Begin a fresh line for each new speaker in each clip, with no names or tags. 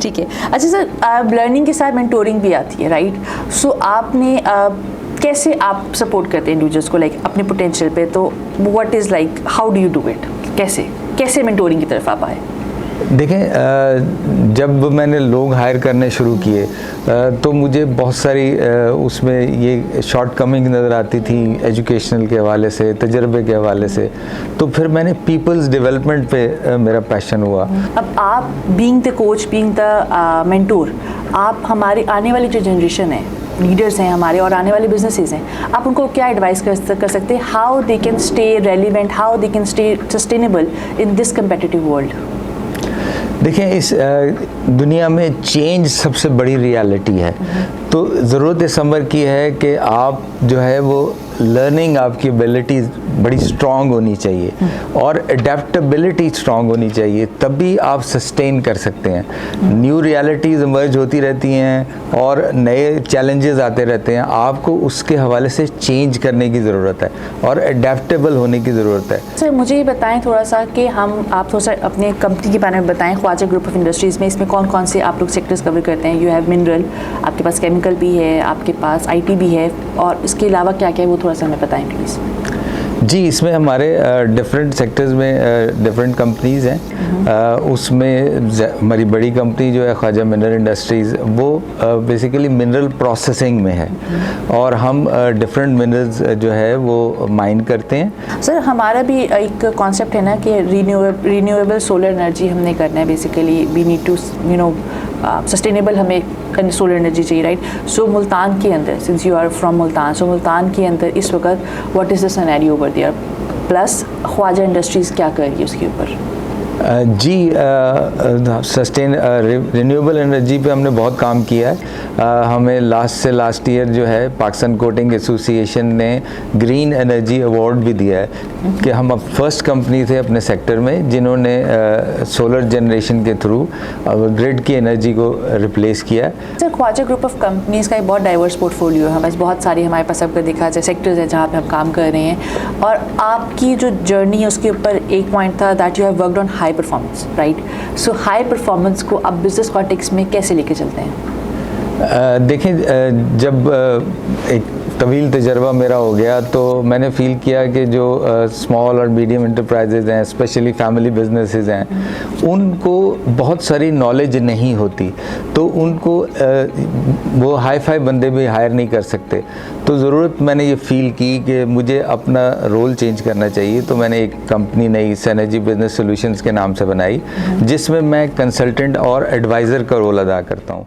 ठीक है। अच्छा सर, लर्निंग के साथ मेंटोरिंग भी आती है, राइट? सो आपने कैसे आप सपोर्ट करते हैं इंडिविजुअल्स को लाइक अपने पोटेंशियल पे, तो what is like how do you do it? कैसे मेंटोरिंग की तरफ आप आए?
देखें, जब मैंने लोग हायर करने शुरू किए तो मुझे बहुत सारी उसमें ये शॉर्टकमिंग नज़र आती थी एजुकेशनल के हवाले से, तजर्बे के हवाले से। तो फिर मैंने पीपल्स डेवलपमेंट पे मेरा पैशन हुआ।
अब आप being the coach, being the mentor, आप हमारी आने वाली जो जनरेशन है, लीडर्स हैं हमारे और आने वाले बिजनेसेस हैं, आप उनको क्या एडवाइस कर सकते हैं? How they can stay relevant, how they can stay sustainable in this competitive world?
देखें, इस दुनिया में चेंज सबसे बड़ी रियलिटी है। तो ज़रूरत इस अमर की है कि आप जो है वो लर्निंग, आपकी एबिलिटी बड़ी स्ट्रॉन्ग होनी चाहिए और एडेप्टेबिलिटी स्ट्रॉन्ग होनी चाहिए, तभी आप सस्टेन कर सकते हैं। न्यू रियलिटीज़ इमर्ज होती रहती हैं और नए चैलेंजेस आते रहते हैं। आपको उसके हवाले से चेंज करने की ज़रूरत है और एडेप्टेबल होने की ज़रूरत है।
सर मुझे ये बताएं थोड़ा सा कि आप थोड़ा सा अपने कंपनी के बारे में बताएं, ख्वाजा ग्रुप ऑफ इंडस्ट्रीज़ में इसमें कौन कौन से आप लोग सेक्टर्स कवर करते हैं? यू हैव मिनरल, आपके पास केमिकल भी है, आपके पास IT भी है, और इसके अलावा क्या क्या है वो थोड़ा सा हमें बताएं प्लीज़।
जी, इसमें हमारे डिफरेंट सेक्टर्स में डिफरेंट कंपनीज़ हैं। उसमें हमारी बड़ी कंपनी जो है ख्वाजा मिनरल इंडस्ट्रीज़, वो बेसिकली मिनरल प्रोसेसिंग में है और हम डिफरेंट मिनरल्स जो है वो माइन करते हैं।
सर हमारा भी एक कॉन्सेप्ट है ना कि रिन्यूएबल सोलर एनर्जी हमने करना है। Basically we need to sustainable हमें सोलर एनर्जी चाहिए, राइट? सो मुल्तान के अंदर, since you are from Multan, so Multan के अंदर इस वक्त what is the scenario over there, plus Khwaja industries क्या कर रही है उसके ऊपर?
जी, रिन्यूएबल एनर्जी पे हमने बहुत काम किया है। हमें लास्ट ईयर जो है पाकिस्तान कोटिंग एसोसिएशन ने ग्रीन एनर्जी अवार्ड भी दिया है कि हम अब फर्स्ट कंपनी थे अपने सेक्टर में जिन्होंने सोलर जनरेशन के थ्रू ग्रिड की एनर्जी को रिप्लेस किया।
Sir Khwaja group of companies का एक बहुत डाइवर्स पोर्टफोलियो है, हमारे बहुत सारी हमारे पास अगर देखा जाए सेक्टर्स हैं जहाँ पे हम काम कर रहे हैं, और आपकी जो जर्नी है उसके ऊपर एक पॉइंट था that you have worked on high performance, right? So high performance को आप बिजनेस कॉन्टेक्स्ट में कैसे लेके चलते हैं?
देखें, जब एक तवील तजर्बा मेरा हो गया तो मैंने फ़ील किया कि जो स्मॉल और मीडियम इंटरप्राइजेज़ हैं, स्पेशली फैमिली बिजनेसेस हैं, उनको बहुत सारी नॉलेज नहीं होती, तो उनको वो हाई फाई बंदे भी हायर नहीं कर सकते। तो ज़रूरत मैंने ये फ़ील की कि मुझे अपना रोल चेंज करना चाहिए, तो मैंने एक कंपनी नई सिनर्जी बिजनेस सॉल्यूशंस के नाम से बनाई, जिसमें मैं कंसल्टेंट और एडवाइज़र का रोल अदा करता हूँ।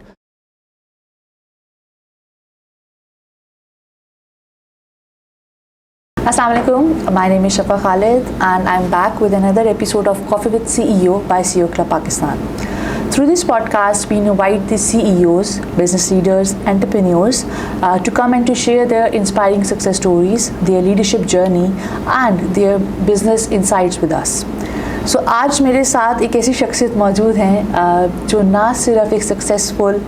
Assalamualaikum, my name is Shafa Khalid and I'm back with another episode of Coffee with CEO by CEO Club Pakistan. Through this podcast, we invite the CEOs, business leaders, entrepreneurs to come and to share their inspiring success stories, their leadership journey and their business insights with us. So आज मेरे साथ एक ऐसी शख्सियत मौजूद हैं जो ना सिर्फ एक successful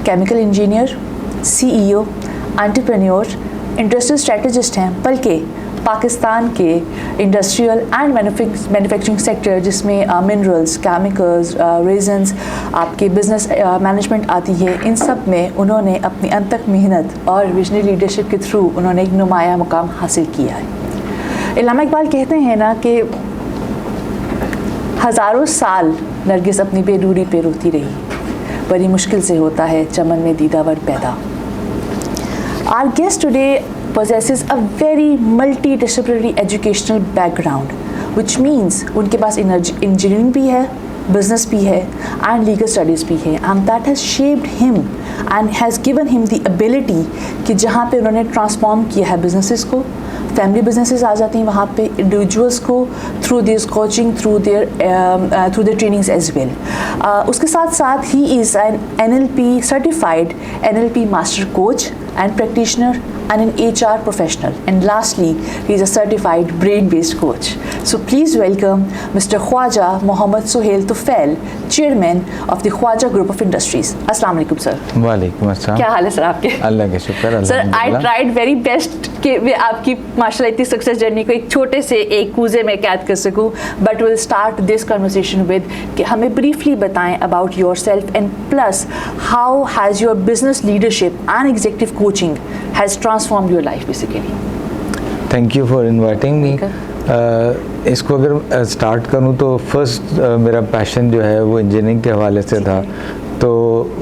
chemical engineer, CEO, entrepreneur, industrial strategist हैं, बल्कि पाकिस्तान के इंडस्ट्रियल एंड मैन्युफैक्चरिंग सेक्टर जिसमें मिनरल्स, केमिकल्स, रेजन्स, आपके बिजनेस मैनेजमेंट आती है, इन सब में उन्होंने अपनी अनथक मेहनत और विजनरी लीडरशिप के थ्रू उन्होंने एक नुमाया मुकाम हासिल किया है। इल्लामा इकबाल कहते हैं ना कि हज़ारों साल नरगिस अपनी बेरूरी पे रोती रही, बड़ी मुश्किल से होता है चमन में दीदावर पैदा। Our guest today possesses a very multidisciplinary educational background, which means उनके पास engineering भी है, business भी है and legal studies भी है, and that has shaped him and has given him the ability कि जहाँ पे उन्होंने transform किया है businesses को, फैमिली बिजनेसेस आ जाती हैं वहाँ पे, इंडिविजुअल्स को through this coaching, through their trainings as well. उसके साथ साथ ही is an NLP certified NLP master coach and practitioner and an HR professional. And lastly, he is a certified brain-based coach. So please welcome Mr. Khwaja Mohammad Suhail Tufail, Chairman of the Khwaja Group of Industries. Assalamu alaikum, sir.
वालेकुम अस्सलाम।
क्या हाल है sir आपके?
अल्लाह के शुक्र।
Sir I tried very best कि मैं आपकी माशाल्लाह इतनी सक्सेस जर्नी को एक छोटे से एक कूजे में कैद कर सकूं, but will start this conversation with कि हमें ब्रीफली बताएं about your self and plus how has your business leadership and executive coaching has transformed your life basically.
Thank you for inviting me. इसको अगर स्टार्ट करूं तो first मेरा passion जो है वो इंजीनियरिंग के हवाले से था। तो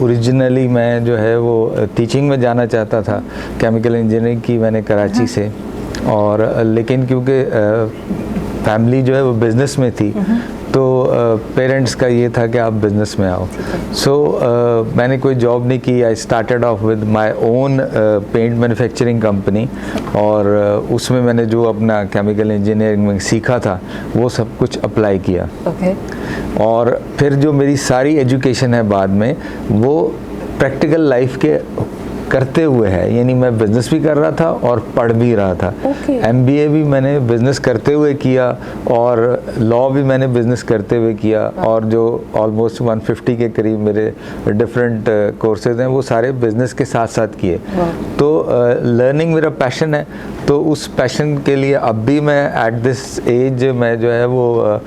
ओरिजिनली मैं जो है वो टीचिंग में जाना चाहता था, केमिकल इंजीनियरिंग की मैंने कराची से, और लेकिन क्योंकि फैमिली जो है वो बिज़नेस में थी तो पेरेंट्स का ये था कि आप बिज़नेस में आओ। सो मैंने कोई जॉब नहीं की। I started off with my own paint manufacturing company, और उसमें मैंने जो अपना केमिकल इंजीनियरिंग में सीखा था वो सब कुछ अप्लाई किया। और फिर जो मेरी सारी एजुकेशन है बाद में वो प्रैक्टिकल लाइफ के करते हुए है, यानी मैं बिज़नेस भी कर रहा था और पढ़ भी रहा था। MBA भी मैंने बिज़नेस करते हुए किया और लॉ भी मैंने बिज़नेस करते हुए किया, और जो ऑलमोस्ट 150 के करीब मेरे डिफरेंट कोर्सेज हैं वो सारे बिज़नेस के साथ साथ किए। तो लर्निंग मेरा पैशन है, तो उस पैशन के लिए अब भी मैं एट दिस एज मैं जो है वो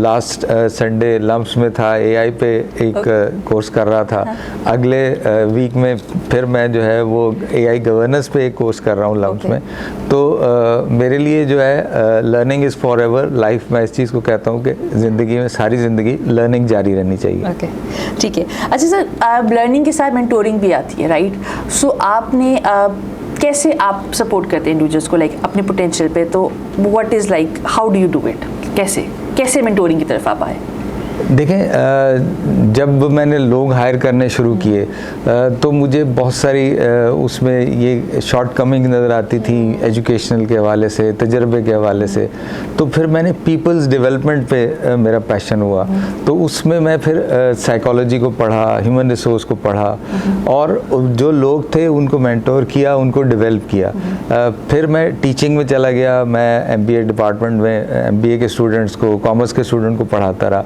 लास्ट संडे लम्प्स में था, AI पे एक कोर्स कर रहा था। अगले वीक में फिर मैं जो है वो AI गवर्नेंस पे एक कोर्स कर रहा हूँ लम्प्स में। तो मेरे लिए जो है learning is for ever life. मैं इस चीज़ को कहता हूँ कि ज़िंदगी में सारी ज़िंदगी लर्निंग जारी रहनी चाहिए।
ठीक है। अच्छा सर, लर्निंग के साथ मेंटोरिंग भी आती है, राइट? सो आपने कैसे आप सपोर्ट करते हैं इंडिविजुअल्स को लाइक अपने पोटेंशियल पे? तो what is like how do you do it? कैसे मेंटोरिंग की तरफ आप आए?
देखें, जब मैंने लोग हायर करने शुरू किए तो मुझे बहुत सारी उसमें ये शॉर्ट कमिंग नज़र आती थी एजुकेशनल के हवाले से, तजर्बे के हवाले से। तो फिर मैंने पीपल्स डेवलपमेंट पे मेरा पैशन हुआ, तो उसमें मैं फिर साइकोलॉजी को पढ़ा, ह्यूमन रिसोर्स को पढ़ा, और जो लोग थे उनको मेंटोर किया, उनको डेवलप किया। फिर मैं टीचिंग में चला गया। मैं MBA डिपार्टमेंट में MBA के स्टूडेंट्स को, कॉमर्स के स्टूडेंट को पढ़ाता रहा।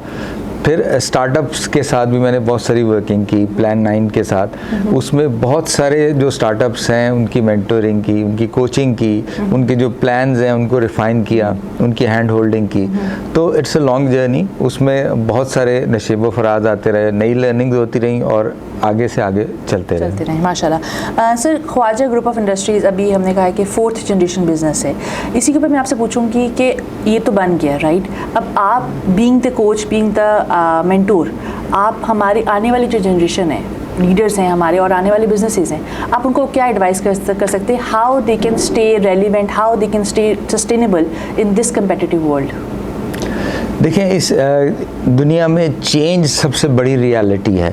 फिर स्टार्टअप्स के साथ भी मैंने बहुत सारी वर्किंग की, प्लान 9 के साथ। उसमें बहुत सारे जो स्टार्टअप्स हैं उनकी मेंटोरिंग की, उनकी कोचिंग की, उनके जो प्लान्स हैं उनको रिफ़ाइन किया, उनकी हैंड होल्डिंग की। तो इट्स अ लॉन्ग जर्नी। उसमें बहुत सारे नशेब फराज आते रहे, नई लर्निंग्स होती रहीं और आगे से आगे चलते रहे
माशाल्लाह। Sir, Khwaja group of industries अभी हमने कहा है कि 4th जनरेशन बिजनेस है। इसी के ऊपर मैं आपसे पूछूंगी कि ये तो बन गया, राइट? अब आप being the coach, being the mentor, आप हमारी आने वाली जो जनरेशन है, लीडर्स हैं हमारे और आने वाले बिजनेसेस हैं, आप उनको क्या एडवाइस कर सकते हैं? How they can stay relevant, how they can stay sustainable in this competitive world?
देखें, इस दुनिया में चेंज सबसे बड़ी रियलिटी है।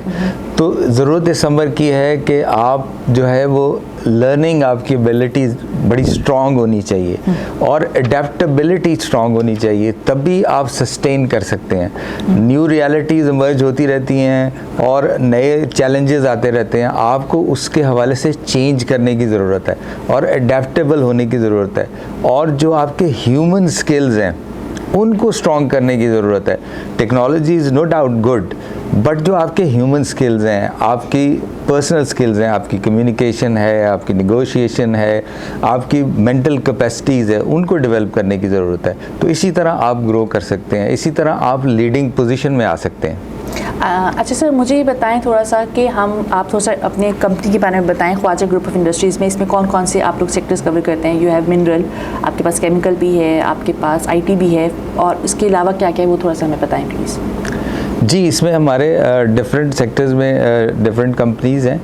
तो ज़रूरत इस अमर की है कि आप जो है वो लर्निंग, आपकी एबिलिटी बड़ी स्ट्रॉन्ग होनी चाहिए और एडेप्टेबिलिटी स्ट्रॉन्ग होनी चाहिए, तभी आप सस्टेन कर सकते हैं। न्यू रियलिटीज़ इमर्ज होती रहती हैं और नए चैलेंजेस आते रहते हैं। आपको उसके हवाले से चेंज करने की ज़रूरत है और एडेप्टेबल होने की ज़रूरत है, और जो आपके ह्यूमन स्किल्स हैं उनको स्ट्रॉन्ग करने की ज़रूरत है। Technology is no doubt good, but जो आपके ह्यूमन स्किल्स हैं, आपकी पर्सनल स्किल्स हैं, आपकी कम्युनिकेशन है, आपकी नेगोशिएशन है, आपकी मेंटल कैपेसिटीज़ है, उनको डेवलप करने की ज़रूरत है। तो इसी तरह आप ग्रो कर सकते हैं, इसी तरह आप लीडिंग पोजीशन में आ सकते हैं।
अच्छा सर, मुझे ये बताएं थोड़ा सा कि आप थोड़ा सा अपने कंपनी के बारे में बताएं। ख्वाजा ग्रुप ऑफ इंडस्ट्रीज़ में इसमें कौन कौन से आप लोग सेक्टर्स कवर करते हैं? यू हैव मिनरल, आपके पास केमिकल भी है, आपके पास IT भी है, और इसके अलावा क्या क्या है वो थोड़ा सा हमें बताएं प्लीज़।
जी, इसमें हमारे डिफरेंट सेक्टर्स में डिफरेंट कंपनीज़ हैं।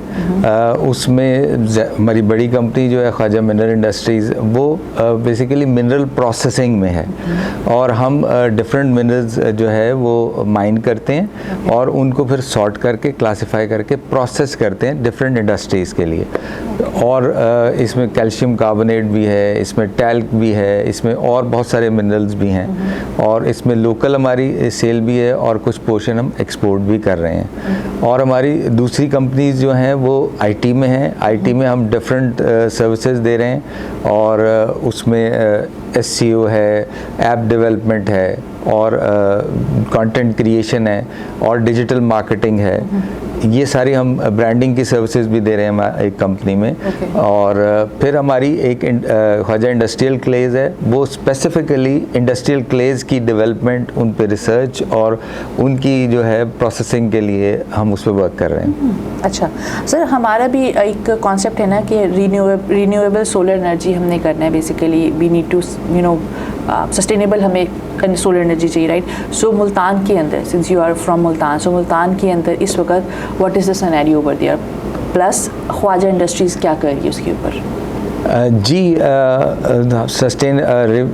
उसमें हमारी बड़ी कंपनी जो है ख्वाजा मिनरल इंडस्ट्रीज़, वो बेसिकली मिनरल प्रोसेसिंग में है, और हम डिफरेंट मिनरल्स जो है वो माइन करते हैं और उनको फिर सॉर्ट करके, क्लासिफाई करके प्रोसेस करते हैं डिफरेंट इंडस्ट्रीज़ के लिए। और इसमें कैल्शियम कार्बोनेट भी है, इसमें टैल्क भी है, इसमें और बहुत सारे मिनरल्स भी हैं, और इसमें लोकल हमारी सेल भी है और कुछ पोर्शन पोर्शन हम एक्सपोर्ट भी कर रहे हैं। और हमारी दूसरी कंपनीज जो हैं वो आईटी में हैं। आईटी में हम डिफरेंट सर्विसेज दे रहे हैं और उसमें एसईओ है, ऐप डेवलपमेंट है और कंटेंट क्रिएशन है और डिजिटल मार्केटिंग है। ये सारी हम ब्रांडिंग की सर्विसेज भी दे रहे हैं एक कंपनी में। और फिर हमारी एक ख्वाजा इंडस्ट्रियल क्लेज है, वो स्पेसिफिकली इंडस्ट्रियल क्लेज की डेवलपमेंट, उन पे रिसर्च और उनकी जो है प्रोसेसिंग के लिए हम उस पर वर्क कर रहे हैं।
अच्छा सर, हमारा भी एक कॉन्सेप्ट है ना कि रिन्यूएबल सोलर एनर्जी हमने करना है। Basically we need to sustainable हमें सोलर एनर्जी चाहिए, राइट? सो मुल्तान के अंदर, since you are from Multan, so Multan के अंदर इस वक्त what is the scenario over there, plus Khwaja industries क्या कर रही है उसके ऊपर?
जी,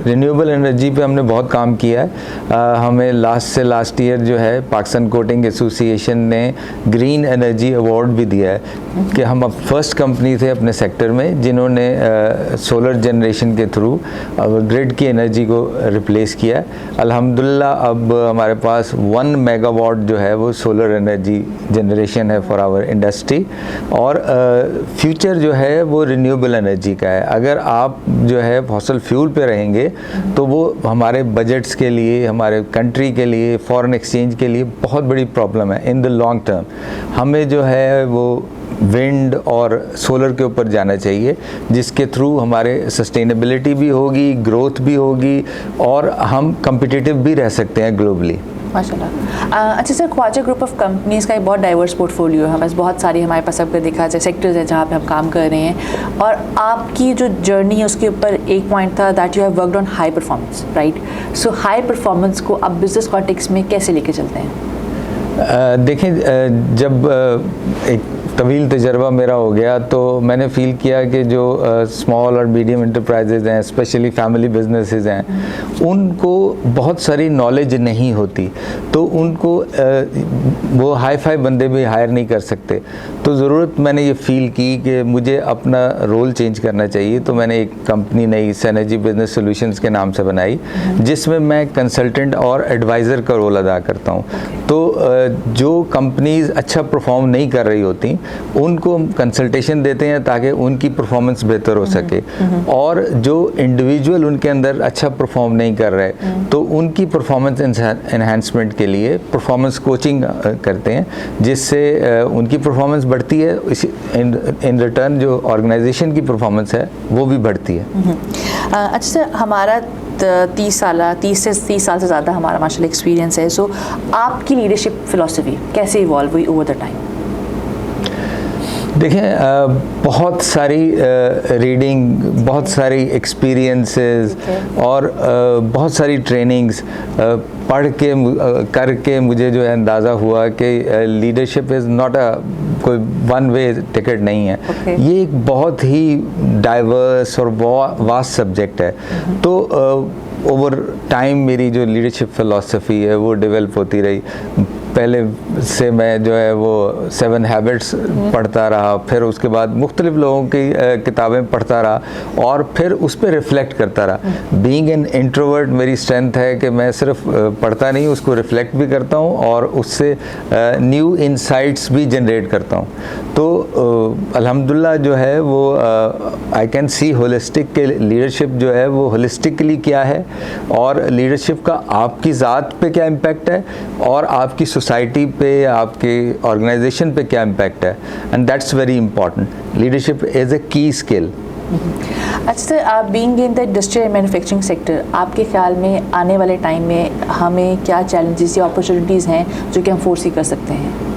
रिन्यूएबल एनर्जी पे हमने बहुत काम किया है। हमें लास्ट ईयर जो है पाकिस्तान कोटिंग एसोसिएशन ने ग्रीन एनर्जी अवार्ड भी दिया है कि हम अब फर्स्ट कंपनी थे अपने सेक्टर में जिन्होंने सोलर जनरेशन के थ्रू ग्रिड की एनर्जी को रिप्लेस किया है। अल्हम्दुलिल्लाह अब हमारे पास 1 मेगावाट जो है वो सोलर एनर्जी जनरेशन है फॉर आवर इंडस्ट्री। और फ्यूचर जो है वो रिन्यूएबल एनर्जी है। अगर आप जो है फॉसल फ्यूल पे रहेंगे तो वो हमारे बजट्स के लिए, हमारे कंट्री के लिए, फॉरेन एक्सचेंज के लिए बहुत बड़ी प्रॉब्लम है इन द लॉन्ग टर्म। हमें जो है वो विंड और सोलर के ऊपर जाना चाहिए जिसके थ्रू हमारे सस्टेनेबिलिटी भी होगी, ग्रोथ भी होगी और हम कम्पिटिटिव भी रह सकते हैं ग्लोबली।
माशाल्लाह। अच्छा sir, Khwaja group of companies का एक बहुत डाइवर्स पोर्टफोलियो है। हमारे पास बहुत सारी, हमारे पास अगर देखा जाए सेक्टर्स हैं जहाँ पे हम काम कर रहे हैं। और आपकी जो जर्नी है उसके ऊपर एक पॉइंट था that you have worked on high performance, right? So high performance को आप बिजनेस कॉन्टेक्स्ट में कैसे लेके चलते हैं?
देखें, जब एक तवील तजर्बा मेरा हो गया तो मैंने फ़ील किया कि जो स्मॉल और मीडियम इंटरप्राइजेज़ हैं, स्पेशली फैमिली बिजनेसेस हैं, उनको बहुत सारी नॉलेज नहीं होती, तो उनको वो हाई फाई बंदे भी हायर नहीं कर सकते। तो ज़रूरत मैंने ये फ़ील की कि मुझे अपना रोल चेंज करना चाहिए। तो मैंने एक कंपनी नई सिनर्जी बिजनेस सॉल्यूशंस के नाम से बनाई जिसमें मैं कंसल्टेंट और एडवाइज़र का रोल अदा करता हूँ। तो जो कंपनीज़ अच्छा परफॉर्म नहीं कर रही होती उनको कंसल्टेशन देते हैं ताकि उनकी परफॉर्मेंस बेहतर हो सके। और जो इंडिविजुअल उनके अंदर अच्छा परफॉर्म नहीं कर रहे तो उनकी परफॉर्मेंस एनहांसमेंट के लिए परफॉर्मेंस कोचिंग करते हैं जिससे उनकी परफॉर्मेंस बढ़ती है। इन रिटर्न जो ऑर्गेनाइजेशन की परफॉर्मेंस है वो भी बढ़ती है।
अच्छा सर, हमारा 30 साल से ज़्यादा हमारा माशाल्लाह एक्सपीरियंस है। सो आपकी लीडरशिप फिलॉसफी कैसे इवॉल्व हुई ओवर द टाइम?
देखें, बहुत सारी रीडिंग, बहुत सारी एक्सपीरियंसेस और बहुत सारी ट्रेनिंग्स पढ़ के करके मुझे जो है अंदाज़ा हुआ कि लीडरशिप इज़ नॉट अ कोई वन वे टिकट नहीं है। ये एक बहुत ही डाइवर्स और वास्ट सब्जेक्ट है। तो ओवर टाइम मेरी जो लीडरशिप फ़िलॉसफी है वो डेवलप होती रही। पहले से मैं जो है वो 7 हैबिट्स पढ़ता रहा, फिर उसके बाद मुख्तलिफ लोगों की किताबें पढ़ता रहा और फिर उस पर रिफ़्लेक्ट करता रहा। बीइंग एन इंट्रोवर्ट मेरी स्ट्रेंथ है कि मैं सिर्फ पढ़ता नहीं, उसको रिफ़्लेक्ट भी करता हूँ और उससे न्यू इंसाइट्स भी जनरेट करता हूँ। तो अल्हम्दुलिल्लाह जो है वो आई कैन सी होलिस्टिक के लीडरशिप जो है वो होलिस्टिकली क्या है और लीडरशिप का आपकी ज़ात पे क्या इम्पैक्ट है और आपकी सोसाइटी पे, आपके ऑर्गेनाइजेशन पे क्या इम्पैक्ट है। And that's very important. Leadership is a की स्किल।
अच्छा सर, आप being in the industrial manufacturing sector, आपके ख्याल में आने वाले टाइम में हमें क्या चैलेंजेस या अपॉर्चुनिटीज़ हैं जो कि हम फोर्सी कर सकते हैं?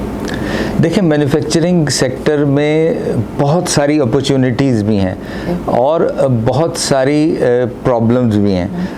देखिए, मैन्युफैक्चरिंग सेक्टर में बहुत सारी अपॉर्चुनिटीज़ भी हैं और बहुत सारी प्रॉब्लम्स भी हैं।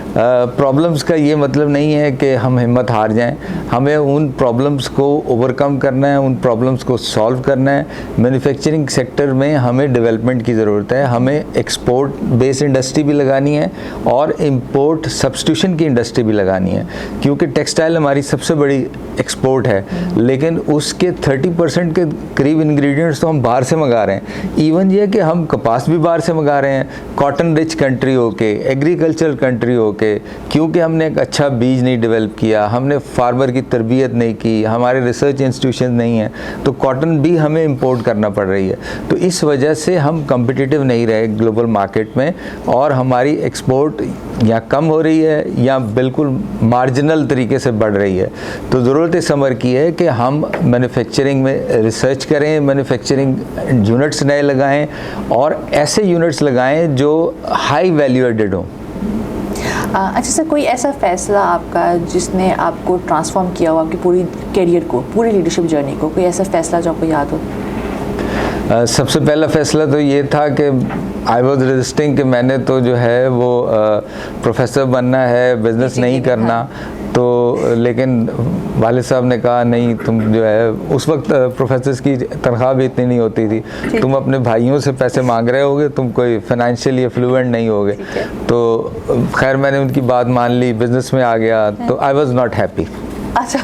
प्रॉब्लम्स का ये मतलब नहीं है कि हम हिम्मत हार जाएं, हमें उन प्रॉब्लम्स को ओवरकम करना है, उन प्रॉब्लम्स को सॉल्व करना है। मैन्युफैक्चरिंग सेक्टर में हमें डेवलपमेंट की ज़रूरत है, हमें एक्सपोर्ट बेस्ड इंडस्ट्री भी लगानी है और इंपोर्ट सब्स्टिट्यूशन की इंडस्ट्री भी लगानी है, क्योंकि टेक्सटाइल हमारी सबसे बड़ी एक्सपोर्ट है, लेकिन उसके 30% 90% के करीब इंग्रेडिएंट्स तो हम बाहर से मंगा रहे हैं। इवन ये कि हम कपास भी बाहर से मंगा रहे हैं, कॉटन रिच कंट्री होके, एग्रीकल्चर कंट्री होके, क्योंकि हमने एक अच्छा बीज नहीं डेवलप किया, हमने फार्मर की तरबियत नहीं की, हमारे रिसर्च इंस्टीट्यूशन नहीं है, तो कॉटन भी हमें इंपोर्ट करना पड़ रही है। तो इस वजह से हम कम्पिटिटिव नहीं रहे ग्लोबल मार्केट में, और हमारी एक्सपोर्ट या कम हो रही है या बिल्कुल मार्जिनल तरीके से बढ़ रही है। तो ज़रूरत इस समर की है कि हम मैन्युफैक्चरिंग में रिसर्च करें, मैन्युफैक्चरिंग यूनिट्स नए लगाएं और ऐसे यूनिट्स लगाएं जो हाई वैल्यू एडेड हों।
अच्छा सर, कोई ऐसा फैसला आपका जिसने आपको ट्रांसफॉर्म किया हो, आपकी पूरी करियर को, पूरी लीडरशिप जर्नी को, कोई ऐसा फैसला जो आपको याद हो?
सबसे पहला फ़ैसला तो ये था कि आई वॉज रजिस्टिंग कि मैंने तो जो है वो प्रोफेसर बनना है, बिज़नेस नहीं करना। तो लेकिन वालिद साहब ने कहा नहीं, तुम जो है, उस वक्त प्रोफेसर्स की तनख्वाह भी इतनी नहीं होती थी, तुम अपने भाइयों से पैसे मांग रहे होगे, तुम कोई फाइनेंशियली फ्लुएंट नहीं होगे। तो खैर मैंने उनकी बात मान ली, बिज़नेस में आ गया, तो आई वॉज नॉट हैप्पी।
अच्छा।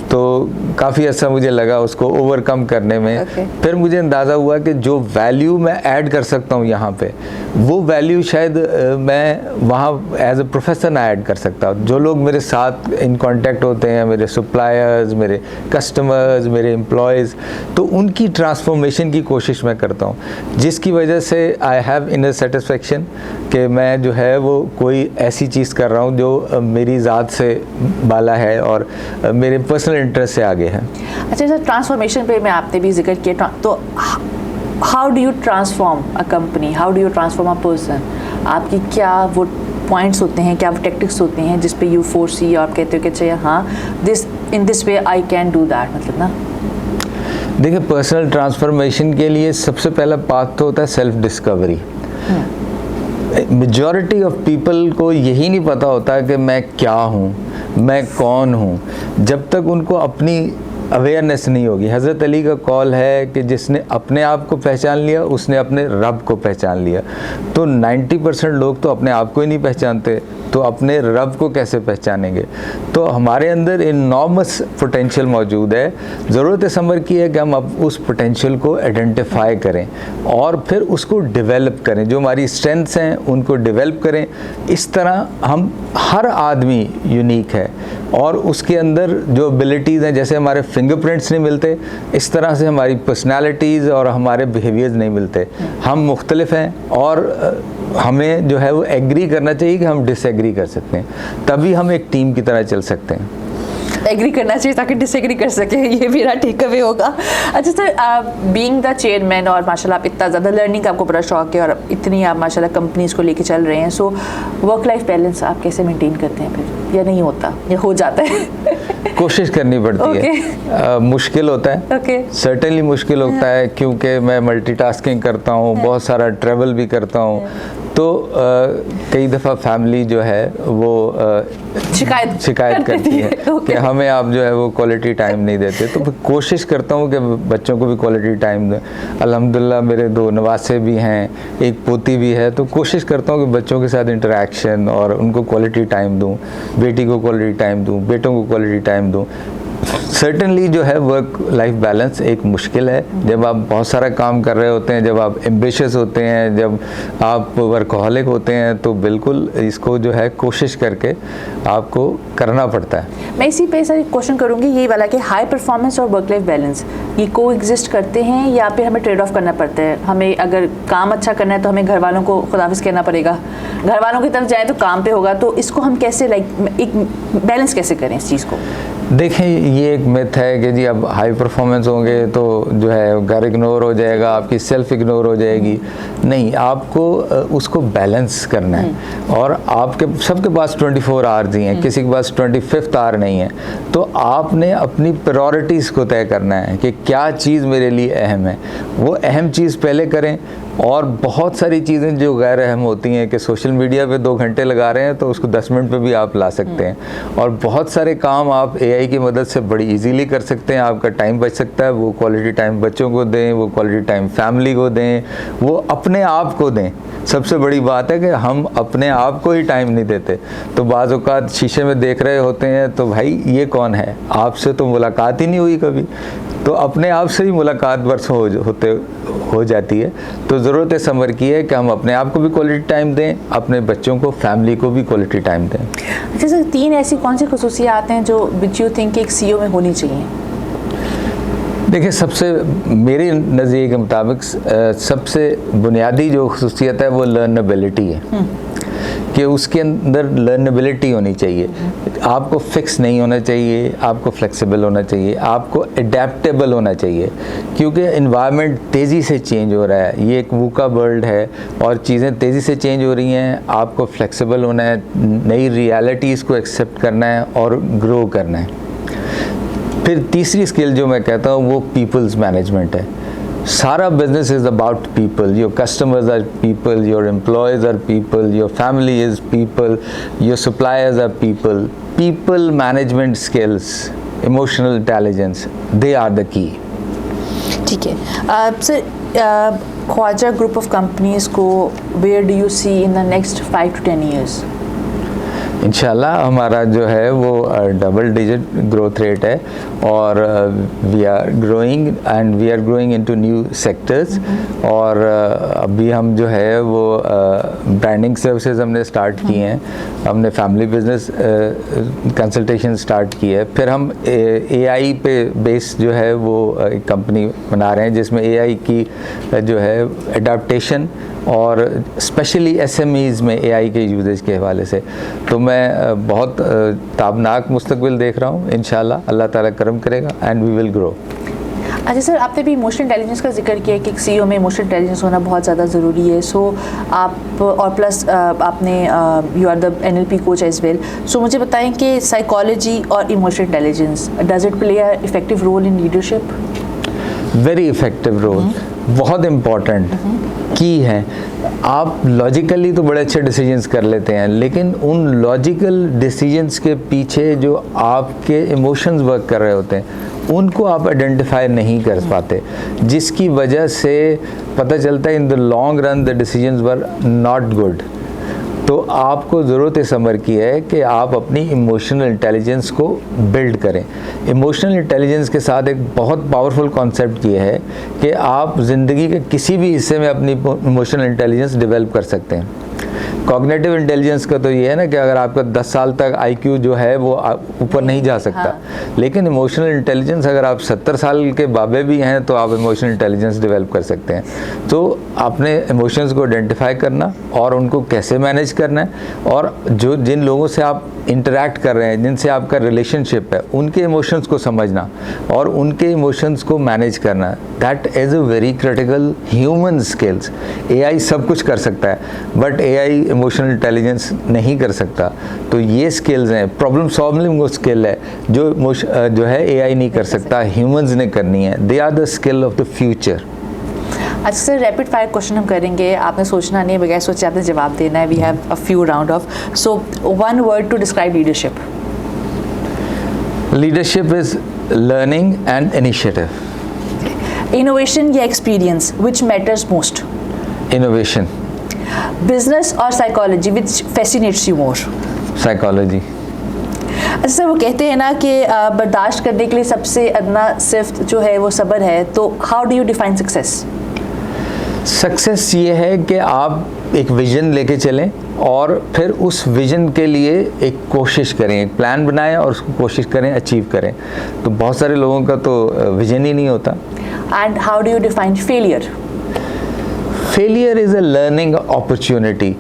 तो काफ़ी अच्छा मुझे लगा उसको ओवरकम करने में। फिर मुझे अंदाज़ा हुआ कि जो वैल्यू मैं ऐड कर सकता हूँ यहाँ पे, वो वैल्यू शायद मैं वहाँ एज ए प्रोफेसर ना ऐड कर सकता। जो लोग मेरे साथ इन कांटेक्ट होते हैं, मेरे सप्लायर्स, मेरे कस्टमर्स, मेरे एम्प्लॉयज़, तो उनकी ट्रांसफॉर्मेशन की कोशिश मैं करता हूँ, जिसकी वजह से आई हैव इनर सेटिस्फेक्शन कि मैं जो है वो कोई ऐसी चीज़ कर रहा हूँ जो मेरी ज़ात से बाला है और मेरे पर्सनल इंटरेस्ट से आगे है।
अच्छा सर, ट्रांसफॉर्मेशन पे मैं आपने भी जिक्र किया, तो how do you transform a company, how do you transform a person? आपकी क्या वो पॉइंट्स होते हैं, क्या वो टेक्टिक्स होते हैं जिस पे यू फोरसी, और आप कहते हो कि अच्छा हाँ, this in this way I can do that, मतलब ना?
देखिए, पर्सनल ट्रांसफॉर्मेशन के लिए सबसे पहला पाथ तो होता है self discovery. Majority of people को यही नहीं पता होता कि मैं क्या हूँ, मैं कौन हूँ, जब तक उनको अपनी अवेयरनेस नहीं होगी। हज़रत अली का कॉल है कि जिसने अपने आप को पहचान लिया, उसने अपने रब को पहचान लिया। तो 90% लोग तो अपने आप को ही नहीं पहचानते, तो अपने रब को कैसे पहचानेंगे? तो हमारे अंदर इनॉर्मस पोटेंशियल मौजूद है। ज़रूरत इस अमर की है कि हम अब उस पोटेंशियल को आइडेंटिफाई करें और फिर उसको डेवलप करें। जो हमारी स्ट्रेंथ्स हैं उनको डेवलप करें। इस तरह हम, हर आदमी यूनिक है और उसके अंदर जो एबिलिटीज़ हैं, जैसे हमारे फिंगरप्रिंट्स नहीं मिलते, इस तरह से हमारी पर्सनालिटीज़ और हमारे बिहेवियर्स नहीं मिलते। हम मुख्तलिफ हैं और हमें जो है वो एग्री करना चाहिए कि हम डिसएग्री कर सकते हैं, तभी हम एक टीम की तरह चल सकते हैं।
एग्री करना चाहिए ताकि डिसएग्री कर सके, ये मेरा टेक अवे होगा। अच्छा सर, बीइंग द चेयरमैन, और माशाल्लाह आप इतना ज़्यादा लर्निंग का आपको बड़ा शौक है और इतनी आप माशाल्लाह कंपनीज़ को लेके चल रहे हैं, सो वर्क लाइफ बैलेंस आप कैसे मेंटेन करते हैं फिर, या नहीं होता, या हो जाता है?
कोशिश करनी पड़ती है। मुश्किल होता है, सर्टेनली मुश्किल होता है, क्योंकि मैं मल्टीटास्किंग करता हूँ, बहुत सारा ट्रैवल भी करता हूँ, तो कई दफ़ा फैमिली जो है वो शिकायत करती है कि हमें आप जो है वो क्वालिटी टाइम नहीं देते। तो कोशिश करता हूँ कि बच्चों को भी क्वालिटी टाइम दें। अल्हम्दुलिल्लाह मेरे 2 नवासे भी हैं, एक पोती भी है, तो कोशिश करता हूँ कि बच्चों के साथ इंटरेक्शन और उनको क्वालिटी टाइम दूँ, बेटी को क्वालिटी टाइम दूँ, बेटों को क्वालिटी टाइम दूँ। सर्टेनली जो है वर्क लाइफ बैलेंस एक मुश्किल है। जब आप बहुत सारा काम कर रहे होते हैं, जब आप एम्बिशियस होते हैं, जब आप वर्कहॉलिक होते हैं, तो बिल्कुल इसको जो है कोशिश करके आपको करना पड़ता है।
मैं इसी पे सर क्वेश्चन करूँगी, ये वाला कि हाई परफॉर्मेंस और वर्क लाइफ बैलेंस ये को एग्जिस्ट करते हैं या फिर हमें ट्रेड ऑफ करना पड़ता है? हमें अगर काम अच्छा करना है तो हमें घर वालों को खुदाफिज कहना पड़ेगा, घर वालों की तरफ जाए तो काम पे होगा, तो इसको हम कैसे एक बैलेंस कैसे करें इस चीज़ को?
देखें, ये एक मिथ है कि जी अब हाई परफॉर्मेंस होंगे तो जो है घर इग्नोर हो जाएगा, आपकी सेल्फ इग्नोर हो जाएगी। नहीं, आपको उसको बैलेंस करना है, और आपके सबके पास 24 आवर्स ही हैं, किसी के पास 25th आवर नहीं है। तो आपने अपनी प्रायोरिटीज़ को तय करना है कि क्या चीज़ मेरे लिए अहम है, वो अहम चीज़ पहले करें। और बहुत सारी चीज़ें जो गैर अहम होती हैं कि सोशल मीडिया पे 2 घंटे लगा रहे हैं तो उसको 10 मिनट पे भी आप ला सकते हैं, और बहुत सारे काम आप AI की मदद से बड़ी इजीली कर सकते हैं, आपका टाइम बच सकता है। वो क्वालिटी टाइम बच्चों को दें, वो क्वालिटी टाइम फैमिली को दें, वो अपने आप को दें। सबसे बड़ी बात है कि हम अपने आप को ही टाइम नहीं देते। तो बाज़ औक़ात शीशे में देख रहे होते हैं तो भाई ये कौन है, आपसे तो मुलाकात ही नहीं हुई कभी। तो अपने आप से ही मुलाकात वर्षों हो जाती है। तो ज़रूरत है समर की है कि हम अपने आप को भी क्वालिटी टाइम दें, अपने बच्चों को, फैमिली को भी क्वालिटी टाइम दें।
अच्छा सर, 3 ऐसी कौन सी खसूसियात हैं जो विच यू थिंक एक CEO में होनी चाहिए?
देखिए, सबसे मेरे नज़रिए के मुताबिक सबसे बुनियादी जो खसूसियत है वो लर्नेबिलिटी है, कि उसके अंदर लर्नेबिलिटी होनी चाहिए। आपको फिक्स नहीं होना चाहिए, आपको फ्लेक्सिबल होना चाहिए, आपको अडेप्टेबल होना चाहिए, क्योंकि इन्वायरमेंट तेज़ी से चेंज हो रहा है। ये एक वूका वर्ल्ड है और चीज़ें तेज़ी से चेंज हो रही हैं। आपको फ्लेक्सिबल होना है, नई रियलिटीज़ को एक्सेप्ट करना है और ग्रो करना है। फिर तीसरी स्किल जो मैं कहता हूँ वो पीपल्स मैनेजमेंट है। सारा business is about people. Your customers are people, your employees are people, your family is people, your suppliers are people. People management skills, emotional intelligence, they are the key.
ठीक है sir, Khwaja group of companies को where do you see in the next 5 to 10 years?
इंशाल्लाह हमारा जो है वो double digit growth rate है और we are growing into new sectors. और अभी हम जो है वो ब्रांडिंग सर्विसेज हमने स्टार्ट किए हैं, हमने फैमिली बिजनेस कंसल्टेशन स्टार्ट की है। फिर हम AI पे बेस जो है वो एक कंपनी बना रहे हैं जिसमें AI की जो है अडाप्टेशन और स्पेशली SMEs में AI के यूजेज के हवाले से। तो मैं बहुत ताबनाक मुस्तकबिल देख रहा हूँ। इंशाल्लाह अल्लाह ताला करम करेगा एंड वी विल ग्रो।
अच्छा सर, आपने भी इमोशनल इंटेलिजेंस का जिक्र किया कि एक CEO में इमोशनल इंटेलिजेंस होना बहुत ज़्यादा ज़रूरी है। सो आप और प्लस आपने you are the NLP coach as well. So मुझे बताएं कि साइकोलॉजी और emotional intelligence, does it play a effective role in leadership?
Very effective role, बहुत इम्पॉर्टेंट की है। आप लॉजिकली तो बड़े अच्छे डिसीजंस कर लेते हैं, लेकिन उन लॉजिकल डिसीजंस के पीछे जो आपके इमोशंस वर्क कर रहे होते हैं उनको आप आइडेंटिफाई नहीं कर पाते, जिसकी वजह से पता चलता है in the long run the decisions were not good. तो आपको ज़रूरत इस अमर की है कि आप अपनी इमोशनल इंटेलिजेंस को बिल्ड करें। इमोशनल इंटेलिजेंस के साथ एक बहुत पावरफुल कॉन्सेप्ट ये है कि आप ज़िंदगी के किसी भी हिस्से में अपनी इमोशनल इंटेलिजेंस डेवलप कर सकते हैं। कॉग्निटिव इंटेलिजेंस का तो ये है ना कि अगर आपका 10 साल तक IQ जो है वो ऊपर नहीं जा सकता,
हाँ।
लेकिन इमोशनल इंटेलिजेंस अगर आप 70 साल के बाबे भी हैं तो आप इमोशनल इंटेलिजेंस डेवलप कर सकते हैं। तो अपने इमोशंस को आइडेंटिफाई करना और उनको कैसे मैनेज करना है, और जिन लोगों से आप इंटरेक्ट कर रहे हैं, जिनसे आपका रिलेशनशिप है, उनके इमोशंस को समझना और उनके इमोशंस को मैनेज करना, that is a very critical human skills. AI सब कुछ कर सकता है बट AI इमोशनल इंटेलिजेंस नहीं कर सकता। तो ये स्किल्स हैं, प्रॉब्लम सॉल्विंग वो स्किल है जो है AI नहीं कर सकता, ह्यूमंस ने करनी है। They are the skill of the future.
अच्छा सर, रैपिड फायर क्वेश्चन हम करेंगे, आपने सोचना नहीं, बगैर सोचे आपने जवाब देना है। We have a few round of, so 1 word to describe leadership.
Leadership is learning and initiative.
Innovation या experience, which matters most?
Innovation.
Business और psychology, which fascinates you more?
Psychology.
अच्छा सर, वो कहते हैं ना कि बर्दाश्त करने के लिए सबसे अदना सिर्फ जो है वो सब्र है। तो how do you define success?
Success ये है कि आप एक विज़न लेके चलें और फिर उस विज़न के लिए एक कोशिश करें, एक प्लान बनाएं और उसको कोशिश करें, अचीव करें। तो बहुत सारे लोगों का तो विज़न ही नहीं होता।
And how do you define failure?
Failure is a learning opportunity.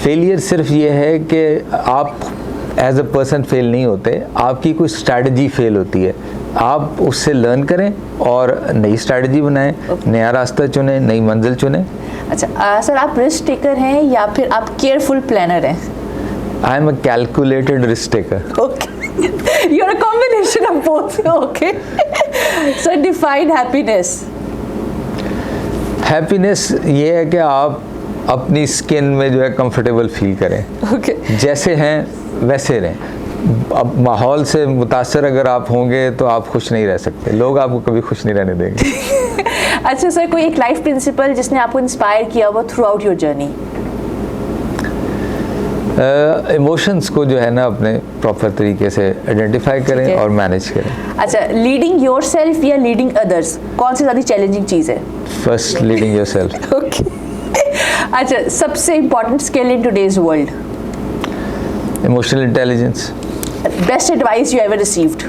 Failure सिर्फ ये है कि आप एज अ पर्सन फेल नहीं होते, आपकी कोई स्ट्रैटेजी फेल होती है। आप उससे लर्न करें और नई स्ट्रैटेजी बनाएं, नया रास्ता चुनें, नई मंजिल चुनें।
अच्छा सर, आप रिस्क टेकर हैं या फिर आप केयरफुल प्लानर हैं?
I am a calculated risk taker.
Okay, you are a combination of both. Okay sir, define happiness.
Happiness ये है कि आप अपनी स्किन में जो है कंफर्टेबल फील करें।
ओके,
जैसे हैं वैसे रहें। अब माहौल से मुतासर अगर आप होंगे तो आप खुश नहीं रह सकते, लोग आपको कभी खुश नहीं रहने देंगे।
अच्छा सर, कोई एक लाइफ प्रिंसिपल जिसने आपको इंस्पायर किया वो through out your journey?
Emotions को जो है ना अपने प्रॉपर तरीके से आइडेंटिफाई करें
है।
और मैनेज करें।
अच्छा, लीडिंग योरसेल्फ या लीडिंग अदर्स, कौन सी ज़्यादा चैलेंजिंग चीज़ है?
First, leading yourself.
ओके। अच्छा, सबसे important skill in today's world?
Emotional intelligence.
Best advice you ever received?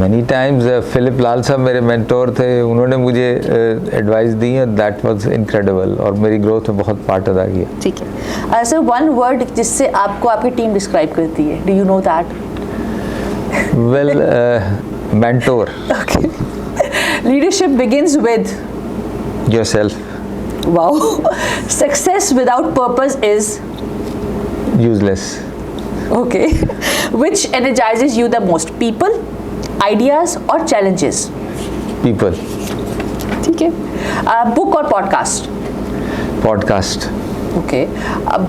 Many times Philip Lal साहब मेरे मेंटोर थे, उन्होंने मुझे एडवाइस दी है, दैट वाज इनक्रेडिबल और मेरी ग्रोथ में बहुत पार्ट अदा किया।
ठीक है सर, वन वर्ड जिससे आपको आपकी टीम डिस्क्राइब करती है, do you know that?
Well, mentor.
Okay. Leadership begins with?
Yourself.
Wow. Success without purpose is?
Useless.
Okay. Which energises you the most, people, ideas और चैलेंजेस?
पीपल।
ठीक है। Book और podcast?
Podcast.
Okay.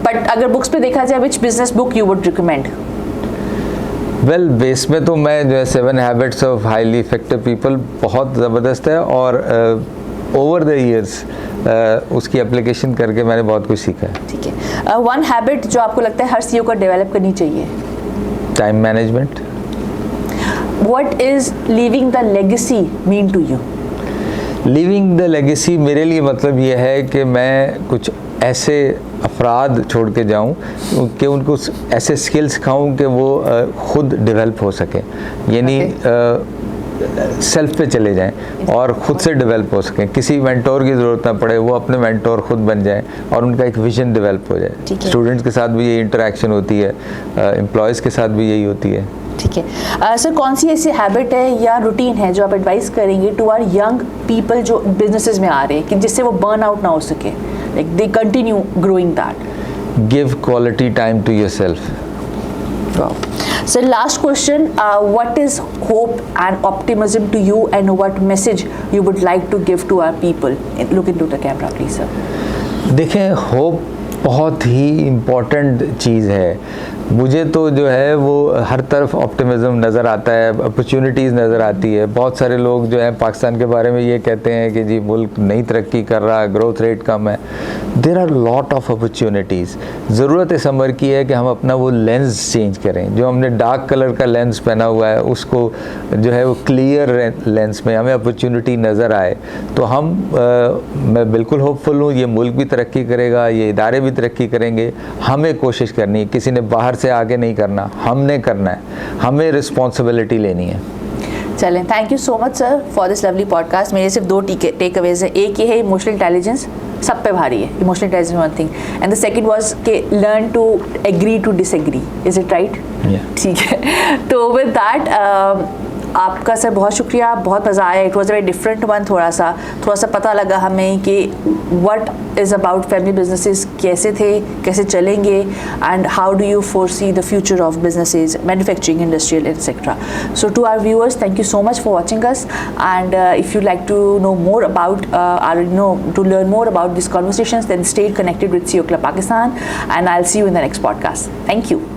But अगर books पे देखा जाए, which business book you would recommend?
Well, base में तो मैं जो है 7 habits of highly effective people बहुत ज़बरदस्त है और ओवर द ईयर्स उसकी एप्लीकेशन करके मैंने बहुत कुछ सीखा है।
ठीक है। वन हैबिट जो आपको लगता है हर सीईओ को डेवलप करनी चाहिए?
Time management.
What is leaving the legacy mean to you?
Living the legacy मेरे लिए मतलब ये है कि मैं कुछ ऐसे अफराद छोड़ के जाऊँ कि उनको ऐसे स्किल्स सिखाऊँ कि वो खुद डेवलप हो सकें, यानी सेल्फ पे चले जाएं और ख़ुद से डेवलप हो सकें, किसी मेंटोर की ज़रूरत ना पड़े, वो अपने मेंटोर खुद बन जाएं और उनका एक विजन डेवलप हो जाए। स्टूडेंट्स के साथ भी यही इंटरेक्शन होती है, एम्प्लॉयज़ के साथ भी यही होती है।
ठीक है सर, कौन सी ऐसी हैबिट है या रूटीन है जो आप एडवाइस करेंगे टू आवर यंग पीपल जो बिजनेसेस में आ रहे हैं कि जिससे वो बर्न आउट ना हो सके, like they continue growing that?
Give quality time to yourself.
So last question, what is hope and optimism to you and what message you would like to give to our people? Look into the camera please sir.
देखें, hope बहुत ही important चीज़ है। मुझे तो जो है वो हर तरफ optimism नज़र आता है, अपॉर्चुनिटीज़ नज़र आती है। बहुत सारे लोग जो हैं पाकिस्तान के बारे में ये कहते हैं कि जी मुल्क नहीं तरक्की कर रहा, ग्रोथ रेट कम है। There are lot of opportunities. ज़रूरत इस उम्र की है कि हम अपना वो लेंस चेंज करें। जो हमने डार्क कलर का लेंस पहना हुआ है उसको जो है वो क्लियर लेंस में हमें अपॉर्चुनिटी नज़र आए तो हम मैं बिल्कुल होपफुल हूँ, ये मुल्क भी तरक्की करेगा, ये इदारे भी तरक्की करेंगे। हमें कोशिश करनी है, किसी ने बाहर से आगे नहीं करना, हमने करना है, हमें रिस्पॉन्सिबिलिटी लेनी है।
चलें, thank you so much sir for this lovely podcast. मेरे सिर्फ 2 टेक अवेज हैं। एक ये है इमोशनल इंटेलिजेंस सब पे भारी है, emotional intelligence one thing, and the second was कि learn to agree to disagree. Is it right? ठीक है। तो विद दैट आपका सर बहुत शुक्रिया, बहुत मज़ा आया। It was a very different one. थोड़ा सा पता लगा हमें कि what is about family businesses, कैसे थे, कैसे चलेंगे, and how do you foresee the future of businesses, manufacturing, industrial etcetera. So to our viewers, thank you so much for watching us, and if you like to know more about to learn more about these conversations, then stay connected with CEO Club Pakistan, and I'll see you in the next podcast. Thank you.